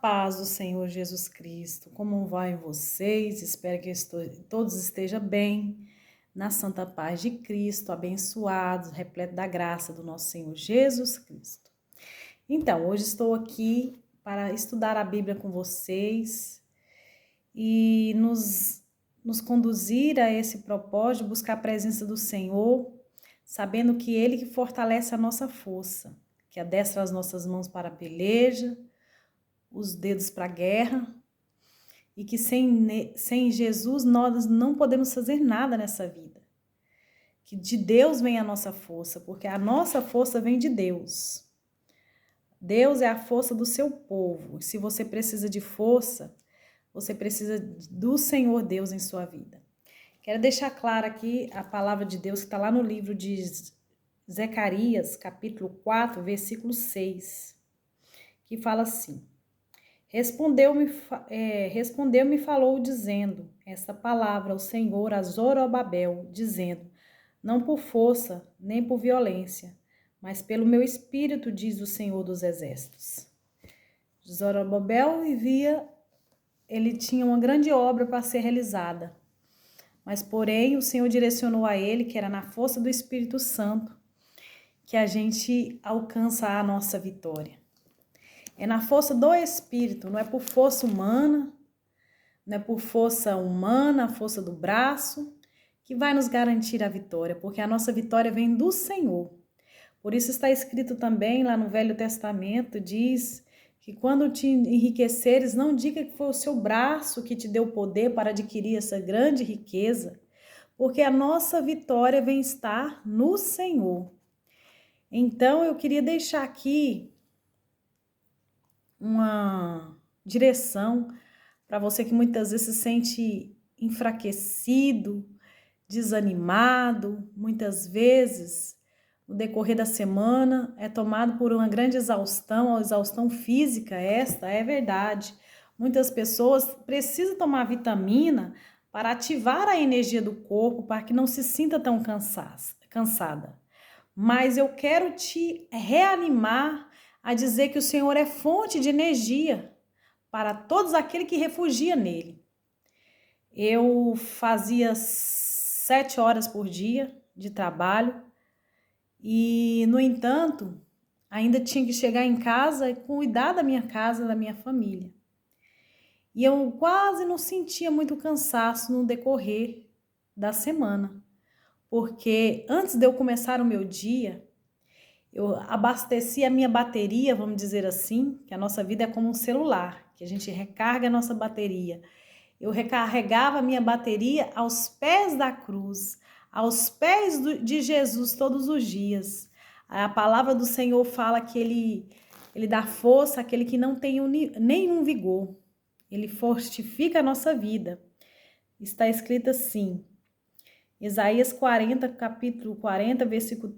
paz do Senhor Jesus Cristo. Como vai vocês? Espero que todos estejam bem, na santa paz de Cristo, abençoados, repletos da graça do nosso Senhor Jesus Cristo. Então, hoje estou aqui para estudar a Bíblia com vocês e nos conduzir a esse propósito, buscar a presença do Senhor, sabendo que Ele que fortalece a nossa força, que adestra as nossas mãos para a peleja, os dedos para a guerra, e que sem Jesus nós não podemos fazer nada nessa vida. Que de Deus vem a nossa força, porque a nossa força vem de Deus. Deus é a força do seu povo. Se você precisa de força, você precisa do Senhor Deus em sua vida. Quero deixar claro aqui a palavra de Deus que está lá no livro de Zacarias, capítulo 4, versículo 6, que fala assim: Respondeu-me e falou, dizendo, essa palavra, o Senhor, a Zorobabel, dizendo, não por força, nem por violência, mas pelo meu espírito, diz o Senhor dos Exércitos. Zorobabel ele tinha uma grande obra para ser realizada, mas porém o Senhor direcionou a ele, que era na força do Espírito Santo, que a gente alcança a nossa vitória. É na força do Espírito, não é por força humana, não é por força humana, a força do braço, que vai nos garantir a vitória, porque a nossa vitória vem do Senhor. Por isso está escrito também lá no Velho Testamento, diz que quando te enriqueceres, não diga que foi o seu braço que te deu poder para adquirir essa grande riqueza, porque a nossa vitória vem estar no Senhor. Então eu queria deixar aqui uma direção para você que muitas vezes se sente enfraquecido, desanimado, muitas vezes no decorrer da semana é tomado por uma grande exaustão, a exaustão física, esta é verdade. Muitas pessoas precisam tomar vitamina para ativar a energia do corpo, para que não se sinta tão cansada. Mas eu quero te reanimar a dizer que o Senhor é fonte de energia para todos aqueles que refugiam nele. Eu fazia 7 horas por dia de trabalho e, no entanto, ainda tinha que chegar em casa e cuidar da minha casa, da minha família. E eu quase não sentia muito cansaço no decorrer da semana, porque antes de eu começar o meu dia, eu abasteci a minha bateria, vamos dizer assim, que a nossa vida é como um celular, que a gente recarga a nossa bateria. Eu recarregava a minha bateria aos pés da cruz, aos pés de Jesus todos os dias. A palavra do Senhor fala que ele dá força àquele que não tem nenhum vigor. Ele fortifica a nossa vida. Está escrito assim, Isaías 40, capítulo 40, versículo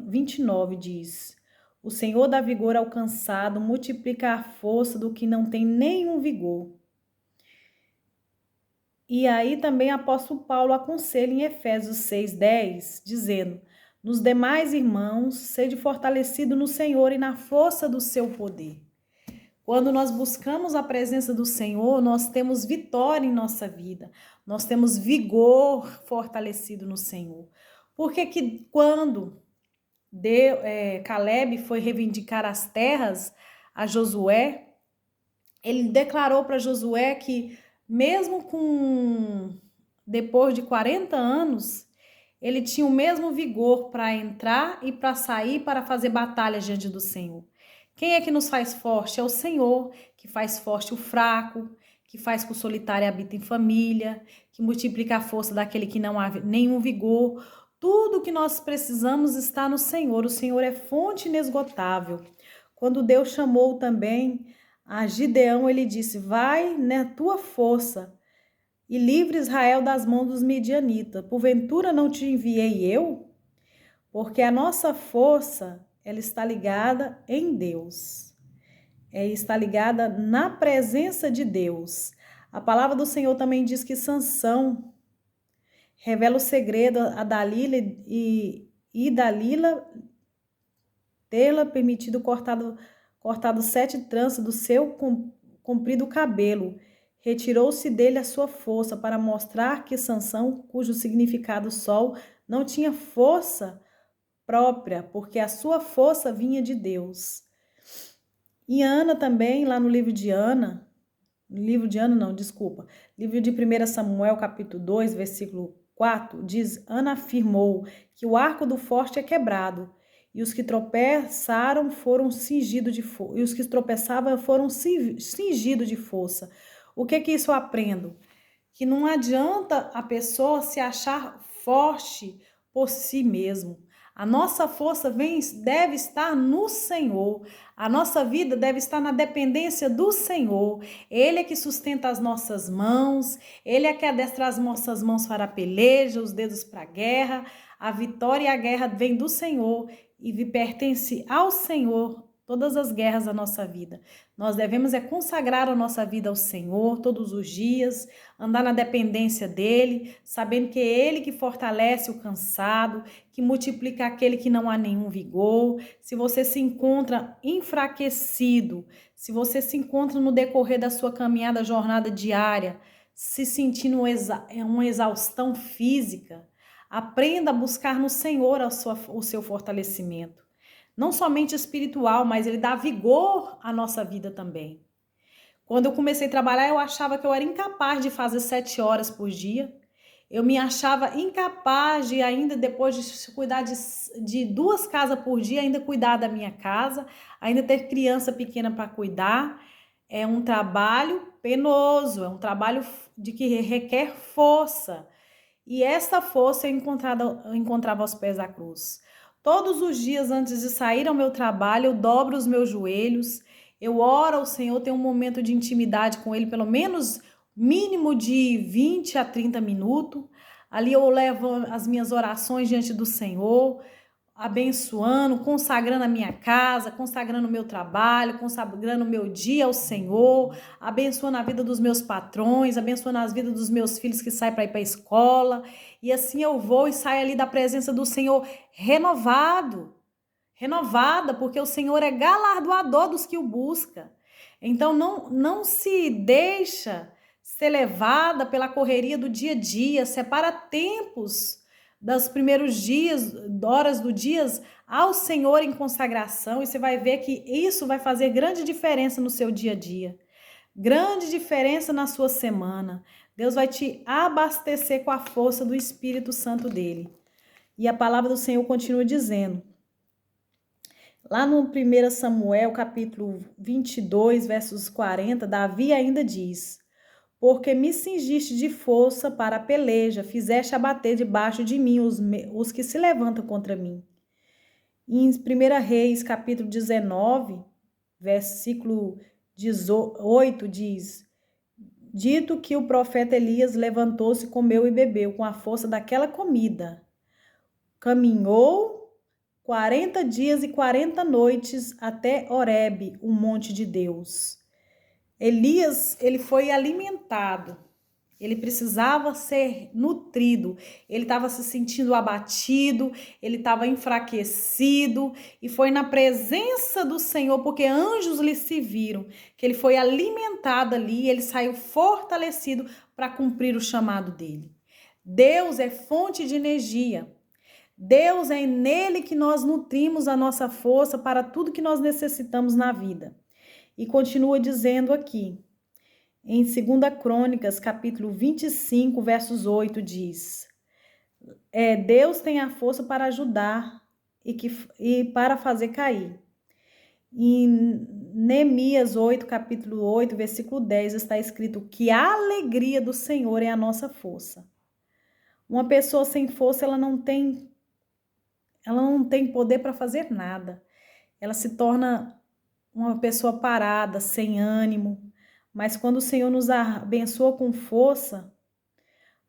29 diz: O Senhor dá vigor ao cansado, multiplica a força do que não tem nenhum vigor. E aí também o apóstolo Paulo aconselha em Efésios 6:10, dizendo: Nos demais irmãos, sede fortalecido no Senhor e na força do seu poder. Quando nós buscamos a presença do Senhor, nós temos vitória em nossa vida, nós temos vigor fortalecido no Senhor. Porque que quando Caleb foi reivindicar as terras a Josué, ele declarou para Josué que mesmo depois de 40 anos, ele tinha o mesmo vigor para entrar e para sair, para fazer batalha diante do Senhor. Quem é que nos faz forte? É o Senhor, que faz forte o fraco, que faz que o solitário habite em família, que multiplica a força daquele que não há nenhum vigor. Tudo que nós precisamos está no Senhor. O Senhor é fonte inesgotável. Quando Deus chamou também a Gideão, ele disse: vai na tua força e livre Israel das mãos dos midianitas. Porventura não te enviei eu? Porque a nossa força, ela está ligada em Deus. Está ligada na presença de Deus. A palavra do Senhor também diz que Sansão revela o segredo a Dalila e Dalila tê-la permitido cortado 7 tranças do seu comprido o cabelo. Retirou-se dele a sua força para mostrar que Sansão, cujo significado sol, não tinha força própria, porque a sua força vinha de Deus. E Ana também, lá no livro de Ana, livro de 1 Samuel, capítulo 2, versículo 4, diz: Ana afirmou que o arco do forte é quebrado, e os que tropeçaram foram cingidos de força, e os que tropeçavam foram cingidos de força. O que isso eu aprendo? Que não adianta a pessoa se achar forte por si mesmo. A nossa força deve estar no Senhor. A nossa vida deve estar na dependência do Senhor. Ele é que sustenta as nossas mãos. Ele é que adestra as nossas mãos para a peleja, os dedos para a guerra. A vitória e a guerra vem do Senhor e pertence ao Senhor. Todas as guerras da nossa vida. Nós devemos consagrar a nossa vida ao Senhor todos os dias, andar na dependência dEle, sabendo que é Ele que fortalece o cansado, que multiplica aquele que não há nenhum vigor. Se você se encontra enfraquecido, se você se encontra no decorrer da sua caminhada, jornada diária, se sentindo uma exaustão física, aprenda a buscar no Senhor o seu fortalecimento. Não somente espiritual, mas ele dá vigor à nossa vida também. Quando eu comecei a trabalhar, eu achava que eu era incapaz de fazer 7 horas por dia. Eu me achava incapaz de ainda, depois de cuidar de 2 casas por dia, ainda cuidar da minha casa, ainda ter criança pequena para cuidar. É um trabalho penoso, é um trabalho que requer força. E essa força eu encontrava aos pés da cruz. Todos os dias antes de sair ao meu trabalho, eu dobro os meus joelhos, eu oro ao Senhor, tenho um momento de intimidade com Ele, pelo menos mínimo de 20 a 30 minutos. Ali eu levo as minhas orações diante do Senhor, abençoando, consagrando a minha casa, consagrando o meu trabalho, consagrando o meu dia ao Senhor, abençoando a vida dos meus patrões, abençoando as vidas dos meus filhos que saem para ir para a escola. E assim eu vou e saio ali da presença do Senhor renovada, porque o Senhor é galardoador dos que o buscam. Então não se deixa ser levada pela correria do dia a dia, separa tempos dos primeiros dias, horas do dia ao Senhor em consagração, e você vai ver que isso vai fazer grande diferença no seu dia a dia, grande diferença na sua semana. Deus vai te abastecer com a força do Espírito Santo dele. E a palavra do Senhor continua dizendo, lá no 1 Samuel, capítulo 22, versos 40, Davi ainda diz: porque me cingiste de força para a peleja, fizeste abater debaixo de mim os que se levantam contra mim. E em 1 Reis, capítulo 19, versículo 18, diz: dito que o profeta Elias levantou-se, comeu e bebeu com a força daquela comida. Caminhou 40 dias e 40 noites até Horebe, o monte de Deus. Elias, ele foi alimentado, ele precisava ser nutrido, ele estava se sentindo abatido, ele estava enfraquecido, e foi na presença do Senhor, porque anjos lhe serviram, que ele foi alimentado ali, ele saiu fortalecido para cumprir o chamado dele. Deus é fonte de energia, Deus é nele que nós nutrimos a nossa força para tudo que nós necessitamos na vida. E continua dizendo aqui, em 2 Crônicas, capítulo 25, versos 8, diz: Deus tem a força para ajudar e para fazer cair. Em Neemias 8, capítulo 8, versículo 10, está escrito que a alegria do Senhor é a nossa força. Uma pessoa sem força, ela não tem poder para fazer nada. Ela se torna uma pessoa parada, sem ânimo, mas quando o Senhor nos abençoa com força,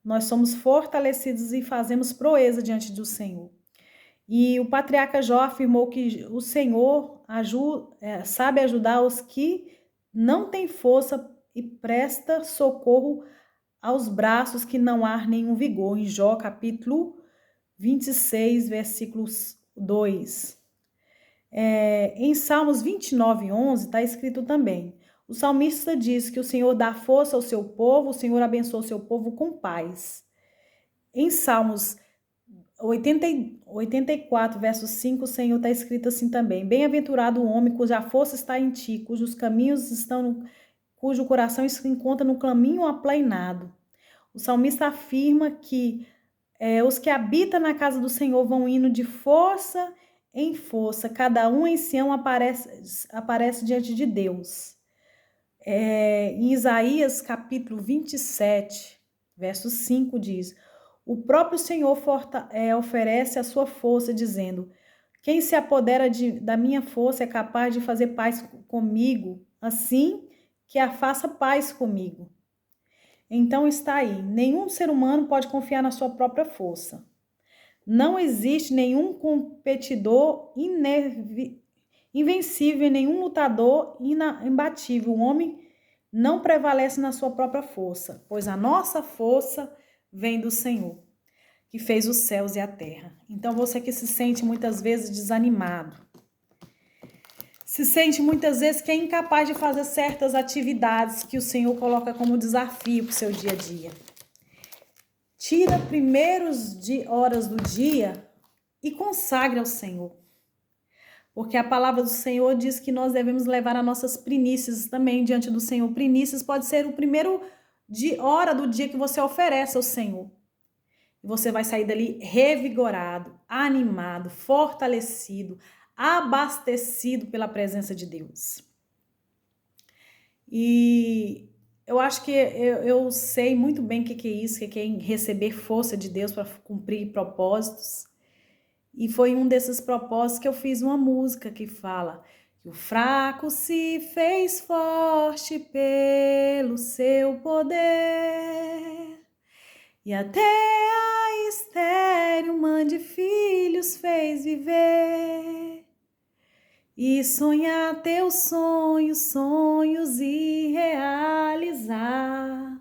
nós somos fortalecidos e fazemos proeza diante do Senhor. E o patriarca Jó afirmou que o Senhor sabe ajudar os que não têm força e presta socorro aos braços que não há nenhum vigor. Em Jó, capítulo 26, versículos 2. Em Salmos 29, 11, está escrito também: O salmista diz que o Senhor dá força ao seu povo, o Senhor abençoa o seu povo com paz. Em Salmos 84, verso 5, o Senhor está escrito assim também: bem-aventurado o homem cuja força está em ti, cujos caminhos cujo coração se encontra no caminho aplainado. O salmista afirma que os que habitam na casa do Senhor vão indo de força em força, cada um em Sião aparece diante de Deus. Em Isaías capítulo 27, verso 5 diz: o próprio Senhor oferece a sua força, dizendo: quem se apodera da minha força é capaz de fazer paz comigo, assim que a faça paz comigo. Então está aí, nenhum ser humano pode confiar na sua própria força. Não existe nenhum competidor invencível, nenhum lutador imbatível. O homem não prevalece na sua própria força, pois a nossa força vem do Senhor, que fez os céus e a terra. Então você que se sente muitas vezes desanimado, se sente muitas vezes que é incapaz de fazer certas atividades que o Senhor coloca como desafio para o seu dia a dia. Tira primeiros horas do dia e consagre ao Senhor. Porque a palavra do Senhor diz que nós devemos levar as nossas primícias também diante do Senhor. Primícias pode ser o primeiro hora do dia que você oferece ao Senhor. E você vai sair dali revigorado, animado, fortalecido, abastecido pela presença de Deus. E eu acho que eu sei muito bem o que é isso, que é receber força de Deus para cumprir propósitos. E foi um desses propósitos que eu fiz uma música que fala que o fraco se fez forte pelo seu poder, e até a estéril mãe de filhos fez viver. E sonhar teus sonhos e realizar,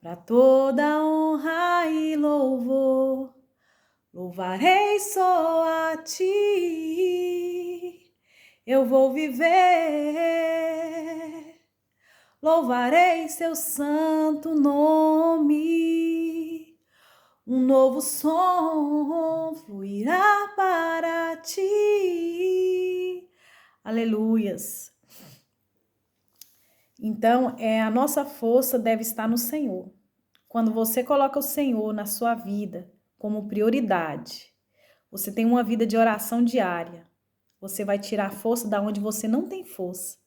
para toda honra e louvor, louvarei só a ti, eu vou viver, louvarei seu santo nome, um novo som fluirá para ti. Aleluias. Então, a nossa força deve estar no Senhor. Quando você coloca o Senhor na sua vida como prioridade, você tem uma vida de oração diária, você vai tirar força da onde você não tem força.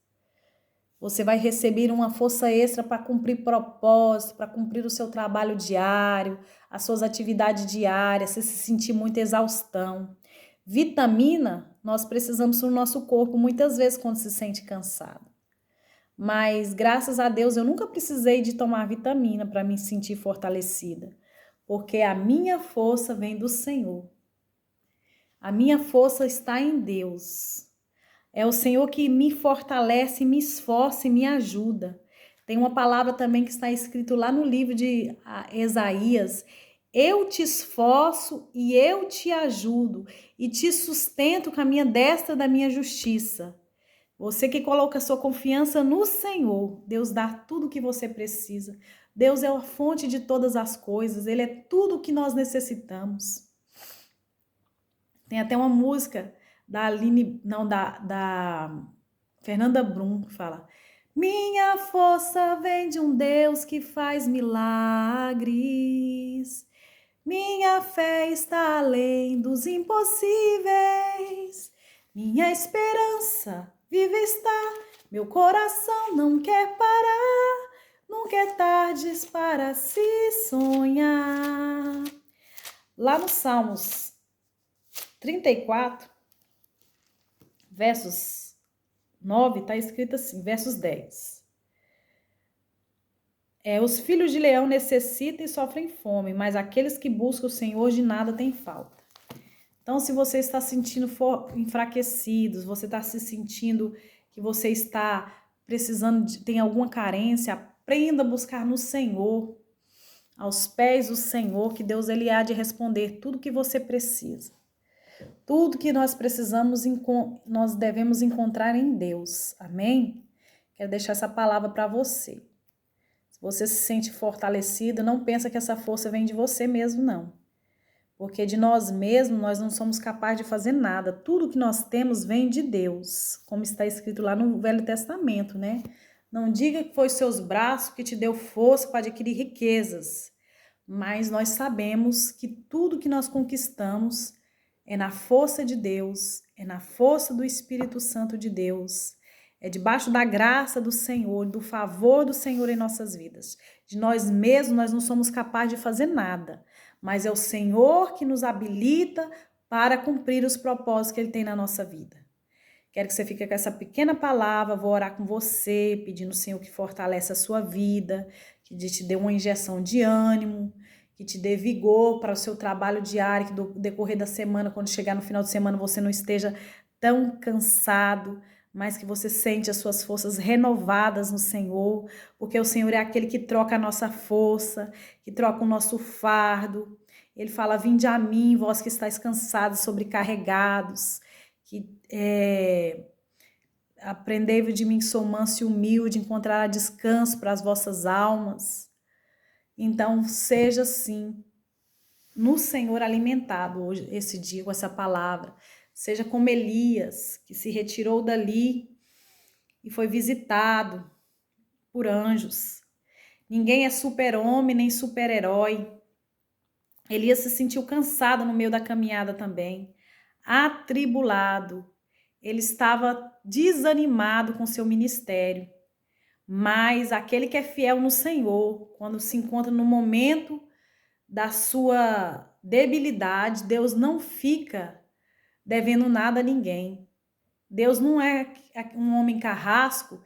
Você vai receber uma força extra para cumprir propósito, para cumprir o seu trabalho diário, as suas atividades diárias, se sentir muita exaustão. Vitamina, nós precisamos no nosso corpo muitas vezes quando se sente cansado. Mas, graças a Deus, eu nunca precisei de tomar vitamina para me sentir fortalecida, porque a minha força vem do Senhor. A minha força está em Deus. É o Senhor que me fortalece, me esforça e me ajuda. Tem uma palavra também que está escrito lá no livro de Isaías: eu te esforço e eu te ajudo e te sustento com a minha destra da minha justiça. Você que coloca a sua confiança no Senhor, Deus dá tudo o que você precisa. Deus é a fonte de todas as coisas, Ele é tudo o que nós necessitamos. Tem até uma música da Fernanda Brum que fala: minha força vem de um Deus que faz milagres. Minha fé está além dos impossíveis. Minha esperança vive está. Meu coração não quer parar. Nunca é tarde para se sonhar. Lá no Salmos 34, versos 9, está escrito assim, versos 10. Os filhos de leão necessitam e sofrem fome, mas aqueles que buscam o Senhor de nada têm falta. Então, se você está se sentindo enfraquecido, você está se sentindo que você está precisando, tem alguma carência, aprenda a buscar no Senhor, aos pés do Senhor, que Deus ele há de responder tudo que você precisa. Tudo que nós precisamos, nós devemos encontrar em Deus. Amém? Quero deixar essa palavra para você. Se você se sente fortalecido, não pensa que essa força vem de você mesmo, não. Porque de nós mesmos, nós não somos capazes de fazer nada. Tudo que nós temos vem de Deus, como está escrito lá no Velho Testamento, né? Não diga que foi seus braços que te deu força para adquirir riquezas, mas nós sabemos que tudo que nós conquistamos é na força de Deus, é na força do Espírito Santo de Deus, é debaixo da graça do Senhor, do favor do Senhor em nossas vidas. De nós mesmos, nós não somos capazes de fazer nada, mas é o Senhor que nos habilita para cumprir os propósitos que Ele tem na nossa vida. Quero que você fique com essa pequena palavra, vou orar com você, pedindo ao Senhor que fortaleça a sua vida, que te dê uma injeção de ânimo, que te dê vigor para o seu trabalho diário, que no decorrer da semana, quando chegar no final de semana, você não esteja tão cansado, mas que você sente as suas forças renovadas no Senhor, porque o Senhor é aquele que troca a nossa força, que troca o nosso fardo. Ele fala: vinde a mim, vós que estáis cansados, sobrecarregados, que aprendei de mim que sou manso e humilde, encontrará descanso para as vossas almas. Então, seja assim, no Senhor alimentado hoje, esse dia com essa palavra. Seja como Elias, que se retirou dali e foi visitado por anjos. Ninguém é super-homem nem super-herói. Elias se sentiu cansado no meio da caminhada também, atribulado. Ele estava desanimado com seu ministério. Mas aquele que é fiel no Senhor, quando se encontra no momento da sua debilidade, Deus não fica devendo nada a ninguém. Deus não é um homem carrasco,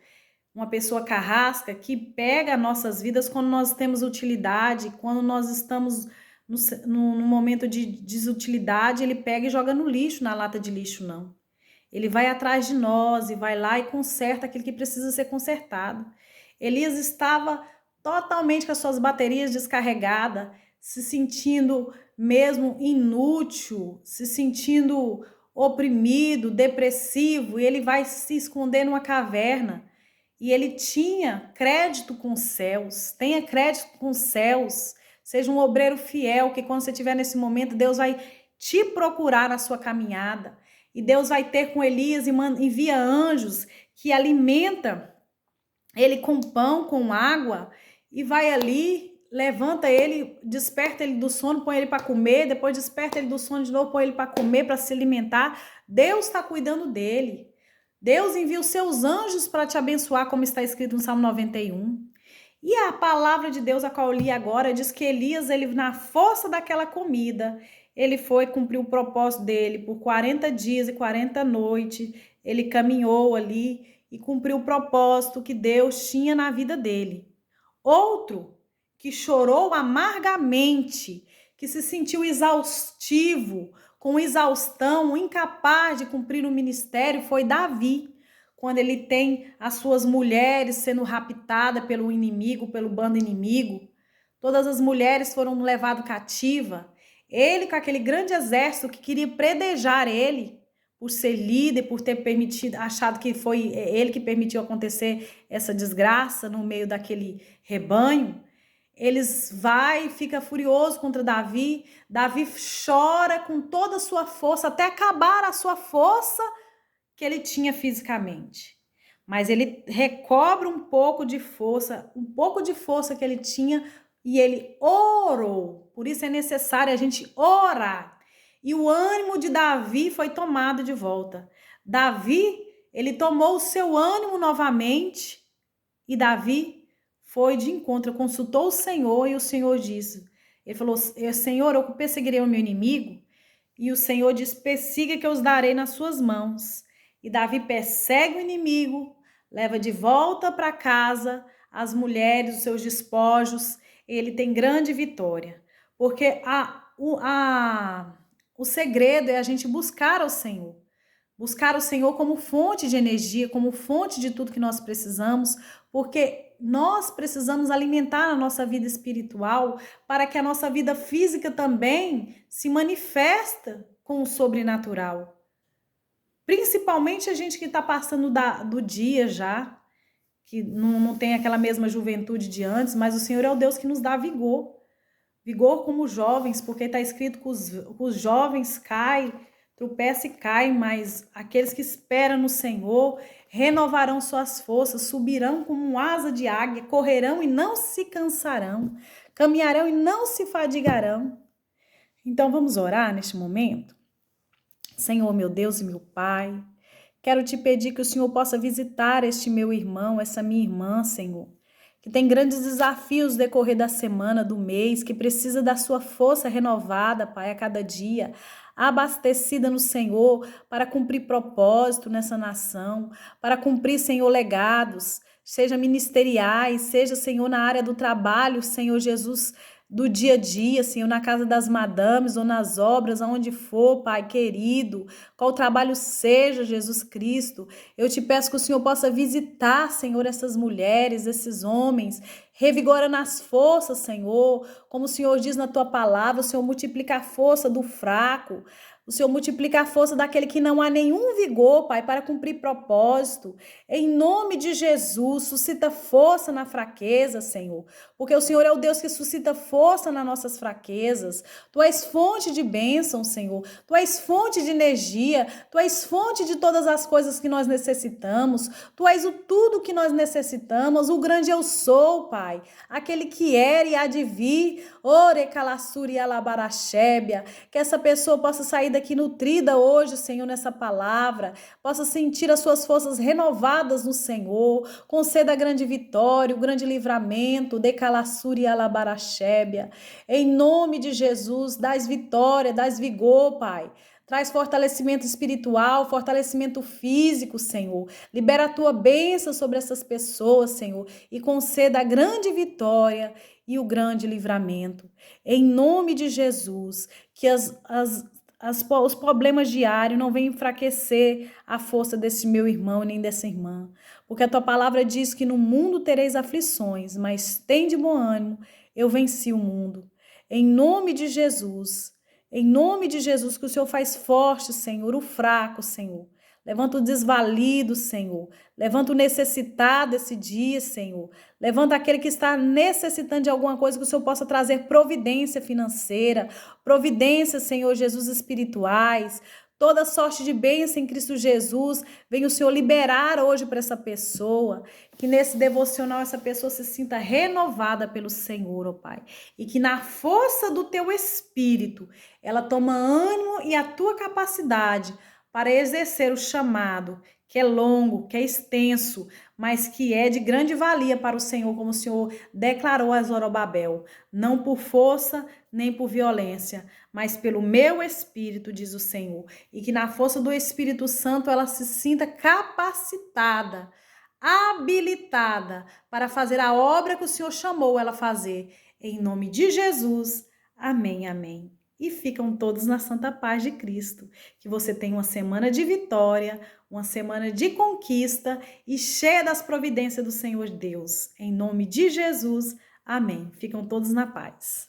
uma pessoa carrasca que pega nossas vidas quando nós temos utilidade, quando nós estamos no momento de desutilidade, ele pega e joga no lixo, na lata de lixo, não. Ele vai atrás de nós e vai lá e conserta aquilo que precisa ser consertado. Elias estava totalmente com as suas baterias descarregadas, se sentindo mesmo inútil, se sentindo oprimido, depressivo, e ele vai se esconder numa caverna. E ele tinha crédito com os céus, tenha crédito com os céus, seja um obreiro fiel, que quando você estiver nesse momento, Deus vai te procurar na sua caminhada. E Deus vai ter com Elias e envia anjos que alimenta ele com pão, com água, e vai ali, levanta ele, desperta ele do sono, põe ele para comer, depois desperta ele do sono de novo, põe ele para comer, para se alimentar. Deus está cuidando dele. Deus envia os seus anjos para te abençoar, como está escrito no Salmo 91. E a palavra de Deus, a qual eu li agora, diz que Elias, ele na força daquela comida, ele foi cumprir o propósito dele por 40 dias e 40 noites. Ele caminhou ali e cumpriu o propósito que Deus tinha na vida dele. Outro que chorou amargamente, que se sentiu exaustivo, com exaustão, incapaz de cumprir o ministério, foi Davi. Quando ele tem as suas mulheres sendo raptadas pelo inimigo, pelo bando inimigo, todas as mulheres foram levadas cativa. Ele, com aquele grande exército que queria predejar ele, por ser líder, por ter permitido, achado que foi ele que permitiu acontecer essa desgraça no meio daquele rebanho, eles vai e fica furioso contra Davi. Davi chora com toda a sua força, até acabar a sua força que ele tinha fisicamente. Mas ele recobra um pouco de força que ele tinha, e ele orou. Por isso é necessário a gente orar. E o ânimo de Davi foi tomado de volta. Davi, ele tomou o seu ânimo novamente, e Davi foi de encontro, consultou o Senhor, e o Senhor disse, ele falou: Senhor, eu perseguirei o meu inimigo, e o Senhor disse: persiga que eu os darei nas suas mãos. E Davi persegue o inimigo, leva de volta para casa as mulheres, os seus despojos, e ele tem grande vitória, porque o segredo é a gente buscar o Senhor como fonte de energia, como fonte de tudo que nós precisamos, porque nós precisamos alimentar a nossa vida espiritual para que a nossa vida física também se manifesta com o sobrenatural. Principalmente a gente que está passando do dia já, que não tem aquela mesma juventude de antes, mas o Senhor é o Deus que nos dá vigor. Vigor como jovens, porque está escrito que os jovens caem, tropeçam e caem, mas aqueles que esperam no Senhor renovarão suas forças, subirão como um asa de águia, correrão e não se cansarão, caminharão e não se fadigarão. Então vamos orar neste momento? Senhor, meu Deus e meu Pai, quero te pedir que o Senhor possa visitar este meu irmão, essa minha irmã, Senhor, que tem grandes desafios no decorrer da semana, do mês, que precisa da sua força renovada, Pai, a cada dia, abastecida no Senhor, para cumprir propósito nessa nação, para cumprir, Senhor, legados, seja ministeriais, seja, Senhor, na área do trabalho, Senhor Jesus, do dia a dia, Senhor, na casa das madames ou nas obras, aonde for, Pai querido, qual trabalho seja, Jesus Cristo, eu te peço que o Senhor possa visitar, Senhor, essas mulheres, esses homens, revigora nas forças, Senhor, como o Senhor diz na tua palavra, o Senhor multiplica a força do fraco, o Senhor multiplica a força daquele que não há nenhum vigor, Pai, para cumprir propósito. Em nome de Jesus, suscita força na fraqueza, Senhor, porque o Senhor é o Deus que suscita força nas nossas fraquezas. Tu és fonte de bênção, Senhor. Tu és fonte de energia. Tu és fonte de todas as coisas que nós necessitamos. Tu és o tudo que nós necessitamos. O grande eu sou, Pai. Aquele que era e há de vir. Ore calassuri alabarachébia. Que essa pessoa possa sair daqui nutrida hoje, Senhor, nessa palavra. Possa sentir as suas forças renovadas no Senhor. Conceda a grande vitória, o grande livramento. Decalassuri alabarachébia. Em nome de Jesus, dás vitória, dás vigor, Pai. Traz fortalecimento espiritual, fortalecimento físico, Senhor. Libera a tua bênção sobre essas pessoas, Senhor, e conceda a grande vitória e o grande livramento. Em nome de Jesus, que os problemas diários não venham enfraquecer a força desse meu irmão nem dessa irmã. Porque a tua palavra diz que no mundo tereis aflições, mas tem de bom ânimo, eu venci o mundo. Em nome de Jesus, que o Senhor faz forte, Senhor, o fraco, Senhor. Levanta o desvalido, Senhor. Levanta o necessitado esse dia, Senhor. Levanta aquele que está necessitando de alguma coisa, que o Senhor possa trazer providência financeira, providência, Senhor Jesus, espirituais. Toda sorte de bênção em Cristo Jesus, vem o Senhor liberar hoje para essa pessoa, que nesse devocional essa pessoa se sinta renovada pelo Senhor, ó Pai, e que na força do teu Espírito, ela toma ânimo e a tua capacidade para exercer o chamado, que é longo, que é extenso, mas que é de grande valia para o Senhor, como o Senhor declarou a Zorobabel, não por força nem por violência, mas pelo meu Espírito, diz o Senhor, e que na força do Espírito Santo ela se sinta capacitada, habilitada para fazer a obra que o Senhor chamou ela a fazer, em nome de Jesus, amém, amém. E ficam todos na santa paz de Cristo. Que você tenha uma semana de vitória, uma semana de conquista e cheia das providências do Senhor Deus. Em nome de Jesus, amém. Ficam todos na paz.